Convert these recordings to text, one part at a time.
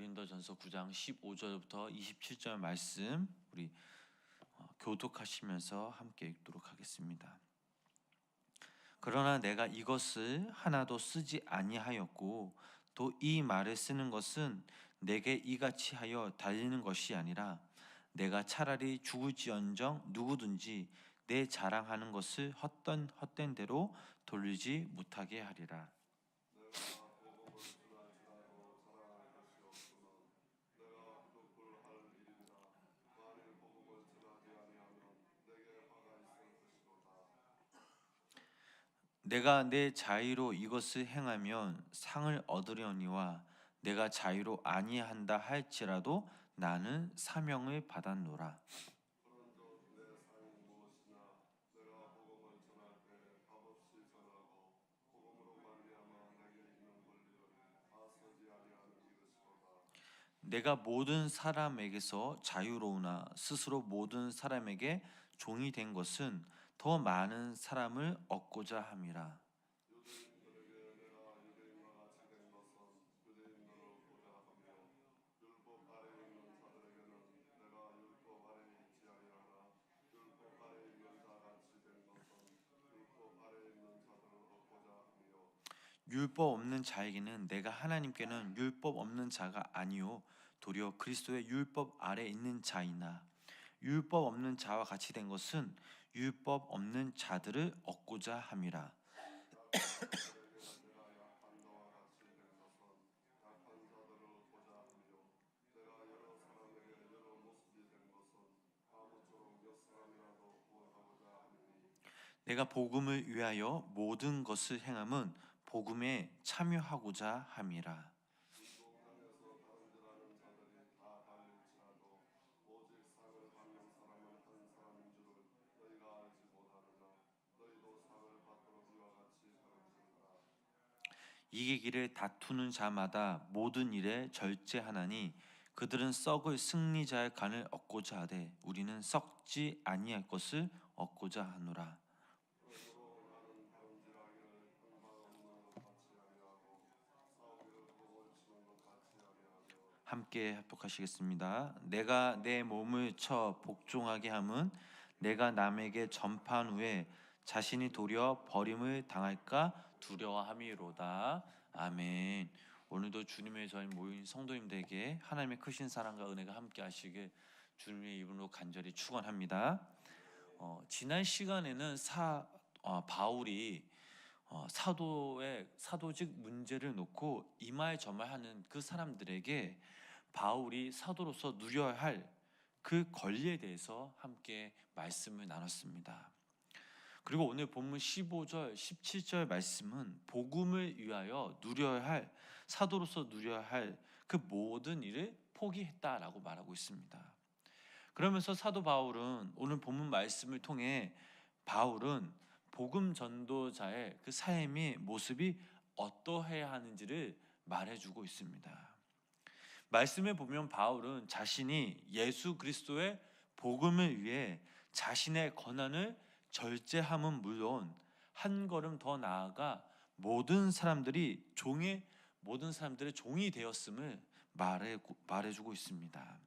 고린도전서 9장 15절부터 27절 말씀 우리 교독하시면서 함께 읽도록 하겠습니다. 그러나 내가 이것을 하나도 쓰지 아니하였고 또 이 말을 쓰는 것은 내게 이같이 하여 달리는 것이 아니라 내가 차라리 죽을지언정 누구든지 내 자랑하는 것을 헛된 대로 돌리지 못하게 하리라. 내가 내 자의로 이것을 행하면 상을 얻으려니와 내가 자의로 아니한다 할지라도 나는 사명을 받았노라. 내가 모든 사람에게서 자유로우나 스스로 모든 사람에게 종이 된 것은 더 많은 사람을 얻고자 함이라. 율법 없는 자에게는 내가 하나님께는 율법 없는 자가 아니요 도리어 그리스도의 율법 아래 있는 자이나 율법 없는 자와 같이 된 것은 율법 없는 자들을 얻고자 함이라. 내가 복음을 위하여 모든 것을 행함은 복음에 참여하고자 함이라. 이기기를 다투는 자마다 모든 일에 절제하나니 그들은 썩을 승리자의 간을 얻고자 하되 우리는 썩지 아니할 것을 얻고자 하노라. 함께 합독하시겠습니다. 내가 내 몸을 쳐 복종하게 함은 내가 남에게 전파한 후에 자신이 도리어 버림을 당할까 두려워함이로다. 아멘. 오늘도 주님의 저희 모인 성도님들에게 하나님의 크신 사랑과 은혜가 함께 하시길 주님의 이름으로 간절히 축원합니다. 지난 시간에는 바울이 사도직 문제를 놓고 이말저말하는 그 사람들에게 바울이 사도로서 누려야 할 그 권리에 대해서 함께 말씀을 나눴습니다. 그리고 오늘 본문 15절, 17절 말씀은 복음을 위하여 누려야 할, 사도로서 누려야 할 그 모든 일을 포기했다라고 말하고 있습니다. 그러면서 사도 바울은 오늘 본문 말씀을 통해 바울은 복음 전도자의 그 삶의 모습이 어떠해야 하는지를 말해주고 있습니다. 말씀에 보면 바울은 자신이 예수 그리스도의 복음을 위해 자신의 권한을 절제함은 물론 한 걸음 더 나아가 모든 사람들의 종이 되었음을 말해주고 있습니다.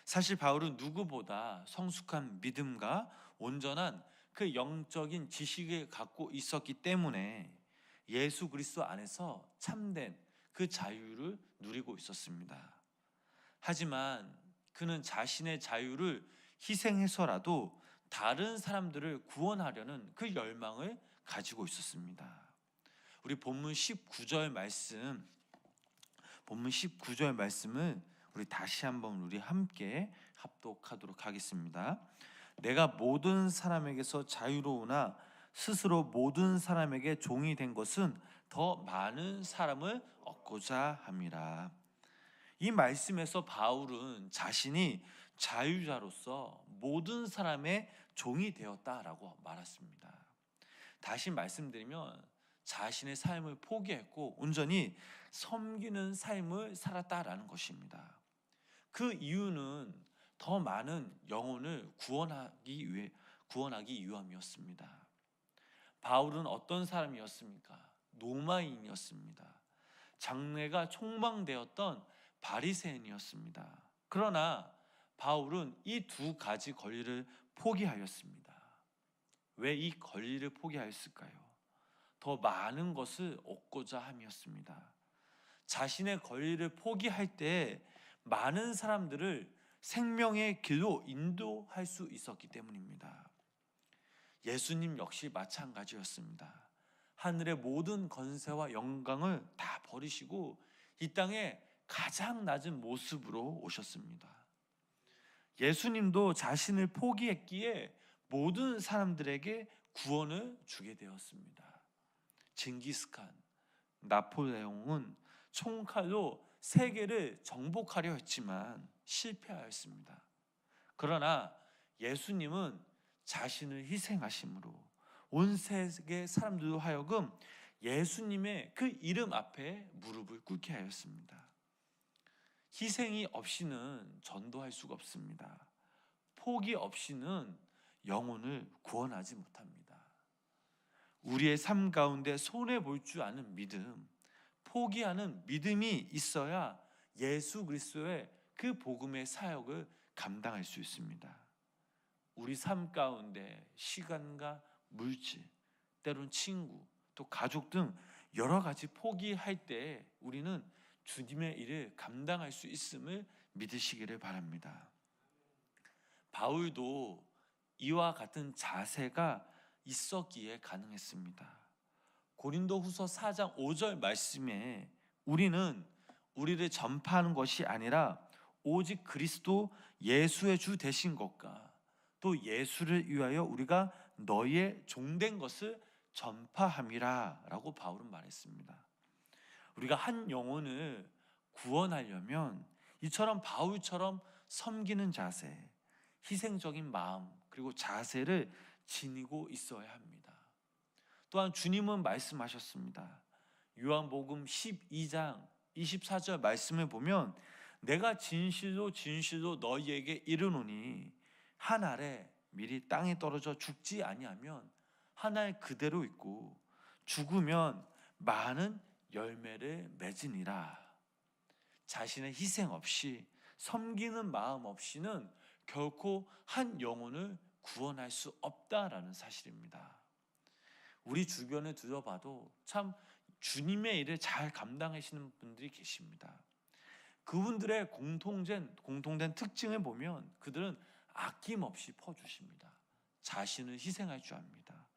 사실 바울은 누구보다 성숙한 믿음과 온전한 그 영적인 지식을 갖고 있었기 때문에 예수 그리스도 안에서 참된 그 자유를 누리고 있었습니다. 하지만 그는 자신의 자유를 희생해서라도 다른 사람들을 구원하려는 그 열망을 가지고 있었습니다. 우리 본문 19절 말씀을 우리 다시 한번 우리 함께 합독하도록 하겠습니다. 내가 모든 사람에게서 자유로우나 스스로 모든 사람에게 종이 된 것은 더 많은 사람을 얻고자 함이라. 이 말씀에서 바울은 자신이 자유자로서 모든 사람의 종이 되었다라고 말했습니다. 다시 말씀드리면 자신의 삶을 포기했고 온전히 섬기는 삶을 살았다라는 것입니다. 그 이유는 더 많은 영혼을 구원하기 위함이었습니다. 바울은 어떤 사람이었습니까? 로마인이었습니다. 장래가 촉망되었던 바리새인이었습니다. 그러나 바울은 이 두 가지 권리를 포기하였습니다. 왜 이 권리를 포기하였을까요? 더 많은 것을 얻고자 함이었습니다. 자신의 권리를 포기할 때 많은 사람들을 생명의 길로 인도할 수 있었기 때문입니다. 예수님 역시 마찬가지였습니다. 하늘의 모든 권세와 영광을 다 버리시고 이 땅에 가장 낮은 모습으로 오셨습니다. 예수님도 자신을 포기했기에 모든 사람들에게 구원을 주게 되었습니다. 징기스칸, 나폴레옹은 총칼로 세계를 정복하려 했지만 실패하였습니다. 그러나 예수님은 자신을 희생하심으로 온 세계 사람들로 하여금 예수님의 그 이름 앞에 무릎을 꿇게 하였습니다. 희생이 없이는 전도할 수가 없습니다. 포기 없이는 영혼을 구원하지 못합니다. 우리의 삶 가운데 손해볼 줄 아는 믿음, 포기하는 믿음이 있어야 예수 그리스도의 그 복음의 사역을 감당할 수 있습니다. 우리 삶 가운데 시간과 물질, 때론 친구, 또 가족 등 여러 가지 포기할 때 우리는 주님의 일을 감당할 수 있음을 믿으시기를 바랍니다. 바울도 이와 같은 자세가 있었기에 가능했습니다. 고린도후서 4장 5절 말씀에 우리는 우리를 전파하는 것이 아니라 오직 그리스도 예수의 주 되신 것과 또 예수를 위하여 우리가 너희의 종된 것을 전파함이라 라고 바울은 말했습니다. 우리가 한 영혼을 구원하려면 이처럼 바울처럼 섬기는 자세, 희생적인 마음 그리고 자세를 지니고 있어야 합니다. 또한 주님은 말씀하셨습니다. 요한복음 12장 24절 말씀을 보면 내가 진실로 진실로 너희에게 이르노니 한 알에 미리 땅에 떨어져 죽지 아니하면 한 알 그대로 있고 죽으면 많은 열매를 맺으니라. 자신의 희생 없이 섬기는 마음 없이는 결코 한 영혼을 구원할 수 없다라는 사실입니다. 우리 주변에 둘러봐도 참 주님의 일을 잘 감당하시는 분들이 계십니다. 그분들의 공통된 특징을 보면 그들은 아낌없이 퍼주십니다. 자신을 희생할 줄 압니다.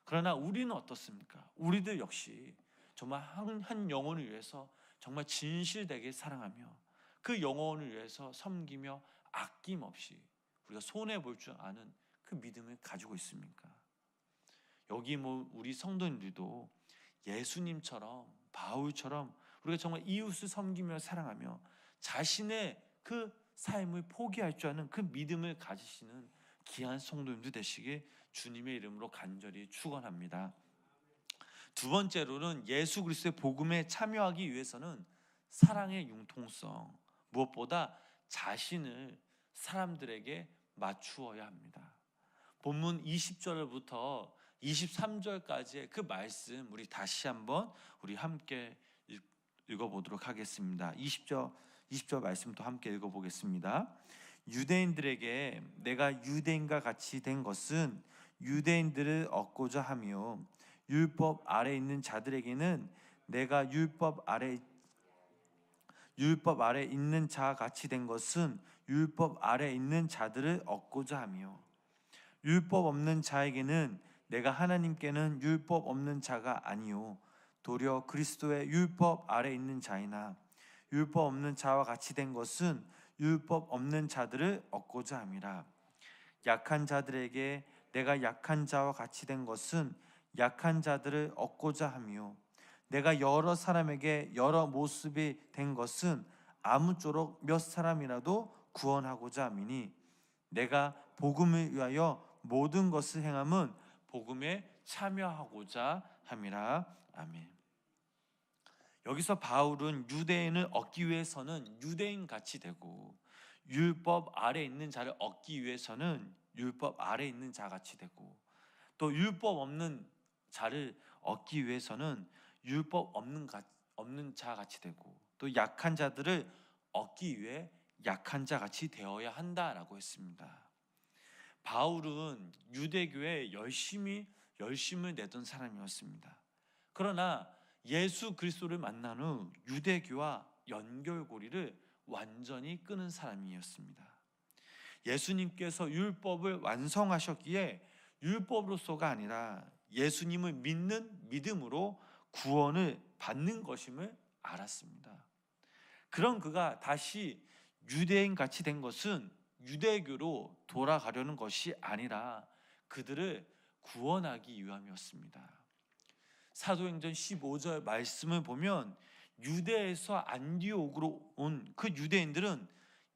그러나 우리는 어떻습니까? 우리들 역시 정말 한 영혼을 위해서 정말 진실되게 사랑하며 그 영혼을 위해서 섬기며 아낌없이 우리가 손해볼 줄 아는 그 믿음을 가지고 있습니까? 여기 우리 성도님들도 예수님처럼 바울처럼 우리가 정말 이웃을 섬기며 사랑하며 자신의 그 삶을 포기할 줄 아는 그 믿음을 가지시는 귀한 성도님들 되시길 주님의 이름으로 간절히 축원합니다. 두 번째로는 예수 그리스도의 복음에 참여하기 위해서는 사랑의 융통성, 무엇보다 자신을 사람들에게 맞추어야 합니다. 본문 20절부터 23절까지의 그 말씀 우리 다시 한번 우리 함께 읽어보도록 하겠습니다. 20절 말씀도 함께 읽어보겠습니다. 유대인들에게 내가 유대인과 같이 된 것은 유대인들을 얻고자 하며 율법 아래 있는 자들에게는 내가 율법 아래 있는 자 같이 된 것은 율법 아래 있는 자들을 얻고자 하며 율법 없는 자에게는 내가 하나님께는 율법 없는 자가 아니요 도리어 그리스도의 율법 아래 있는 자이나 율법 없는 자와 같이 된 것은 율법 없는 자들을 얻고자 함이라. 약한 자들에게 내가 약한 자와 같이 된 것은 약한 자들을 얻고자 하며 내가 여러 사람에게 여러 모습이 된 것은 아무쪼록 몇 사람이라도 구원하고자 함이니 내가 복음을 위하여 모든 것을 행함은 복음에 참여하고자 함이라. 아멘. 여기서 바울은 유대인을 얻기 위해서는 유대인 같이 되고 율법 아래 있는 자를 얻기 위해서는 율법 아래 있는 자 같이 되고 또 율법 없는 자를 얻기 위해서는 율법 없는 자 같이 되고 또 약한 자들을 얻기 위해 약한 자 같이 되어야 한다라고 했습니다. 바울은 유대교에 열심을 내던 사람이었습니다. 그러나 예수 그리스도를 만난 후 유대교와 연결고리를 완전히 끊은 사람이었습니다. 예수님께서 율법을 완성하셨기에 율법으로서가 아니라 예수님을 믿는 믿음으로 구원을 받는 것임을 알았습니다. 그런 그가 다시 유대인 같이 된 것은 유대교로 돌아가려는 것이 아니라 그들을 구원하기 위함이었습니다. 사도행전 15절 말씀을 보면 유대에서 안디옥으로 온 그 유대인들은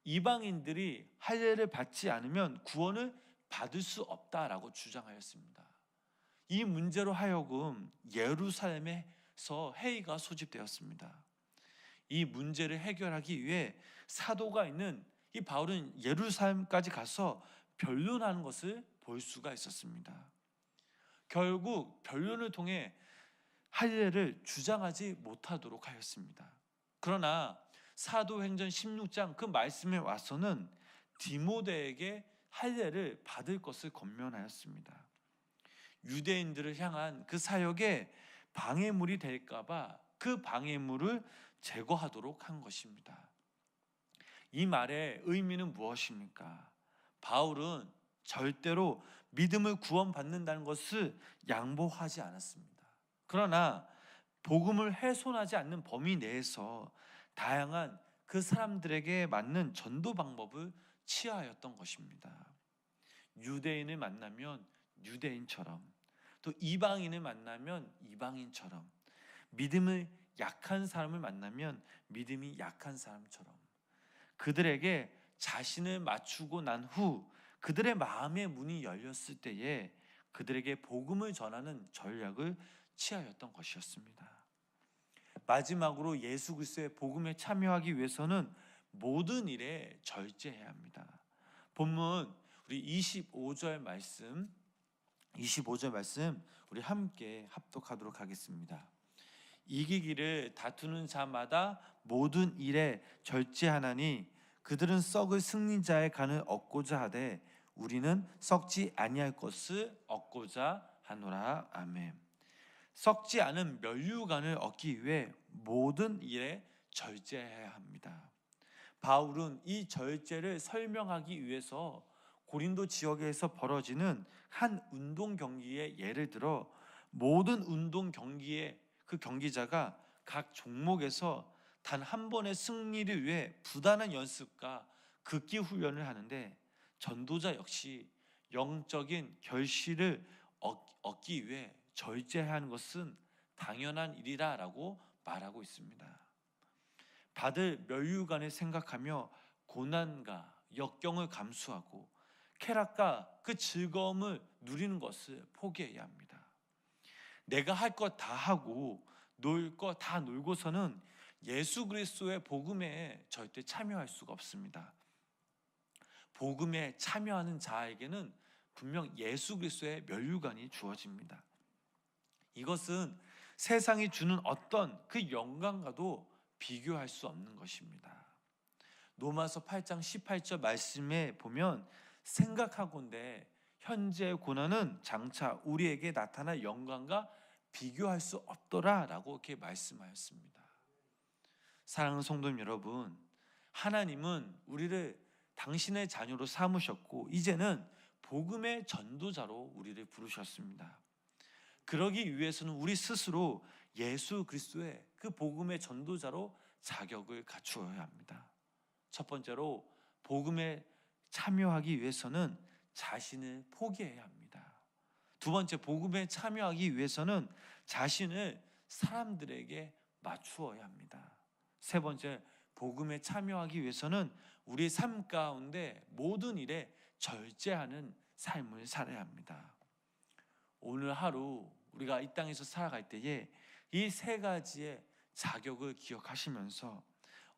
이방인들이 할례를 받지 않으면 구원을 받을 수 없다라고 주장하였습니다. 이 문제로 하여금 예루살렘에서 회의가 소집되었습니다. 이 문제를 해결하기 위해 사도가 있는 이 바울은 예루살렘까지 가서 변론하는 것을 볼 수가 있었습니다. 결국 변론을 통해 할례를 주장하지 못하도록 하였습니다. 그러나 사도행전 16장 그 말씀에 와서는 디모데에게 할례를 받을 것을 권면하였습니다. 유대인들을 향한 그 사역에 방해물이 될까봐 그 방해물을 제거하도록 한 것입니다. 이 말의 의미는 무엇입니까? 바울은 절대로 믿음을 구원받는다는 것을 양보하지 않았습니다. 그러나 복음을 훼손하지 않는 범위 내에서 다양한 그 사람들에게 맞는 전도 방법을 취하였던 것입니다. 유대인을 만나면 유대인처럼, 또 이방인을 만나면 이방인처럼, 믿음을 약한 사람을 만나면 믿음이 약한 사람처럼 그들에게 자신을 맞추고 난 후 그들의 마음의 문이 열렸을 때에 그들에게 복음을 전하는 전략을 취하였던 것이었습니다. 마지막으로 예수 그리스도의 복음에 참여하기 위해서는 모든 일에 절제해야 합니다. 본문 우리 25절 말씀 우리 함께 합독하도록 하겠습니다. 이기기를 다투는 자마다 모든 일에 절제하나니 그들은 썩을 승리자의 간을 얻고자 하되 우리는 썩지 아니할 것을 얻고자 하노라. 아멘. 썩지 않은 면류관을 얻기 위해 모든 일에 절제해야 합니다. 바울은 이 절제를 설명하기 위해서 고린도 지역에서 벌어지는 한 운동 경기의 예를 들어 모든 운동 경기의 그 경기자가 각 종목에서 단 한 번의 승리를 위해 부단한 연습과 극기 훈련을 하는데 전도자 역시 영적인 결실을 얻기 위해 절제해야 하는 것은 당연한 일이라고 말하고 있습니다. 받을 면류관을 생각하며 고난과 역경을 감수하고 쾌락과 그 즐거움을 누리는 것을 포기해야 합니다. 내가 할 것 다 하고 놀 것 다 놀고서는 예수 그리스도의 복음에 절대 참여할 수가 없습니다. 복음에 참여하는 자에게는 분명 예수 그리스도의 면류관이 주어집니다. 이것은 세상이 주는 어떤 그 영광과도 비교할 수 없는 것입니다. 로마서 8장 18절 말씀에 보면 생각하건대 현재의 고난은 장차 우리에게 나타날 영광과 비교할 수 없더라 라고 이렇게 말씀하였습니다. 사랑하는 성도님 여러분, 하나님은 우리를 당신의 자녀로 삼으셨고 이제는 복음의 전도자로 우리를 부르셨습니다. 그러기 위해서는 우리 스스로 예수 그리스도의 그 복음의 전도자로 자격을 갖추어야 합니다. 첫 번째로 복음에 참여하기 위해서는 자신을 포기해야 합니다. 두 번째, 복음에 참여하기 위해서는 자신을 사람들에게 맞추어야 합니다. 세 번째, 복음에 참여하기 위해서는 우리 삶 가운데 모든 일에 절제하는 삶을 살아야 합니다. 오늘 하루 우리가 이 땅에서 살아갈 때에 이 세 가지의 자격을 기억하시면서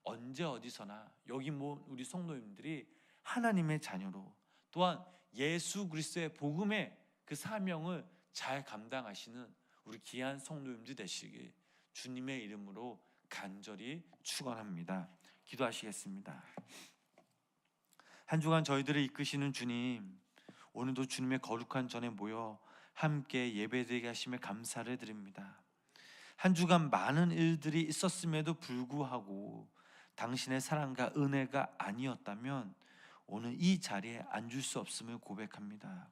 언제 어디서나 여기 모은 우리 성도님들이 하나님의 자녀로 또한 예수 그리스도의 복음의 그 사명을 잘 감당하시는 우리 귀한 성도님들 되시길 주님의 이름으로 간절히 축원합니다. 기도하시겠습니다. 한 주간 저희들을 이끄시는 주님, 오늘도 주님의 거룩한 전에 모여 함께 예배드리게 하심에 감사를 드립니다. 한 주간 많은 일들이 있었음에도 불구하고 당신의 사랑과 은혜가 아니었다면 오늘 이 자리에 앉을 수 없음을 고백합니다.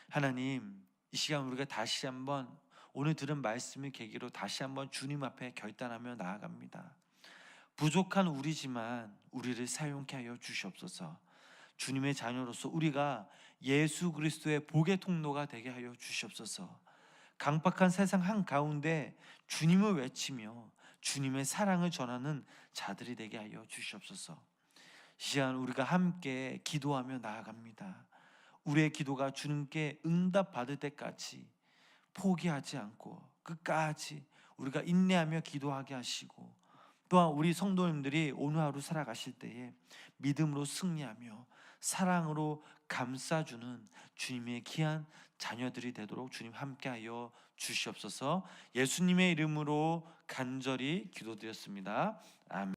하나님, 이 시간 우리가 다시 한번 오늘 들은 말씀을 계기로 다시 한번 주님 앞에 결단하며 나아갑니다. 부족한 우리지만 우리를 사용케 하여 주시옵소서. 주님의 자녀로서 우리가 예수 그리스도의 복의 통로가 되게 하여 주시옵소서. 강박한 세상 한가운데 주님을 외치며 주님의 사랑을 전하는 자들이 되게 하여 주시옵소서. 이 시간 우리가 함께 기도하며 나아갑니다. 우리의 기도가 주님께 응답받을 때까지 포기하지 않고 끝까지 우리가 인내하며 기도하게 하시고, 또한 우리 성도님들이 오늘 하루 살아가실 때에 믿음으로 승리하며 사랑으로 감싸주는 주님의 귀한 자녀들이 되도록 주님 함께하여 주시옵소서. 예수님의 이름으로 간절히 기도드렸습니다. 아멘.